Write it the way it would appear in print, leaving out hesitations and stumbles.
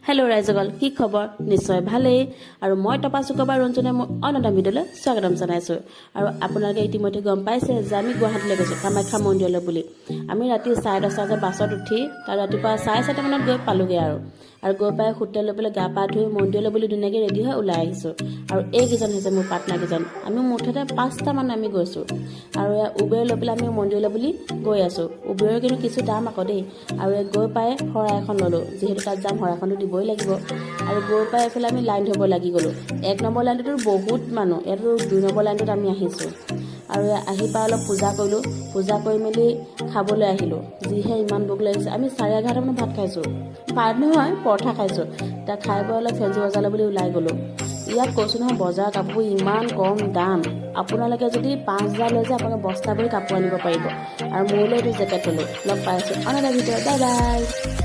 Hello' ৰাইজগল, কি খবৰ? নিশ্চয় ভালেই। আৰু মই টপা চুকবাৰ ৰঞ্জনে মোৰ অন্য এটা ভিডিঅ'লৈ স্বাগতম জনাইছোঁ। আৰু আপোনালোকে ইতিমধ্যে গম পাইছে যে আমি গুৱাহাটীলৈ গৈছোঁ কামাখ্যা মন্দিৰলৈ বুলি। আমি ৰাতি 10:30 বজাত বাছত উঠি তাৰ ৰাতিপুৱা 4:30 মানত গৈ পালোগৈ আৰু গৈ পাই হোটেল লৈ পেলাই গা পা ধুই মন্দিৰলৈ বুলি ধুনীয়াকৈ ৰেডি হৈ ওলাই আহিছোঁ। আৰু এইকেইজন হৈছে মোৰ পাৰ্টনাৰকেইজন। আমি মুঠতে 5টা মানুহ আমি গৈছোঁ। আৰু উবেৰ লৈ পেলাই আমি মন্দিৰলৈ বুলি গৈ আছোঁ। উবেৰৰ কিন্তু কিছু দাম আকৌ দেই। আৰু গৈ পাই শৰাই এখন ল'লোঁ, যিহেতু তাত যাম শৰাইখনটো দিবই লাগিব। আৰু গৈ পাই এইফালে আমি লাইন ধৰিব লাগি গ'লোঁ। 1 নম্বৰ লাইনটোতো বহুত মানুহ, ইয়াতো 2 নম্বৰ লাইনটোত আমি আহিছোঁ। আৰু আহি পাই অলপ পূজা কৰিলোঁ, পূজা কৰি মেলি খাবলৈ আহিলোঁ। যিহে ইমান ভোক লাগিছে, আমি 11:30 মানত ভাত খাইছোঁ। ভাত নহয়, পৰঠা খাইছোঁ। তাত খাই বৈ অলপ ফেঞ্চি বজাৰলৈ বুলি ওলাই গ'লোঁ। ইয়াত কৈছোঁ নহয়, বজাৰ কাপোৰ ইমান কম দাম। আপোনালোকে যদি 5,000 লৈ যায় আপোনালোকে বস্তা ভৰি কাপোৰ আনিব পাৰিব। আৰু মোলৈ এইটো জেকেট ল'লোঁ। লগ পাইছোঁ অন্য এটা ভিডিঅ'ত। Bye bye.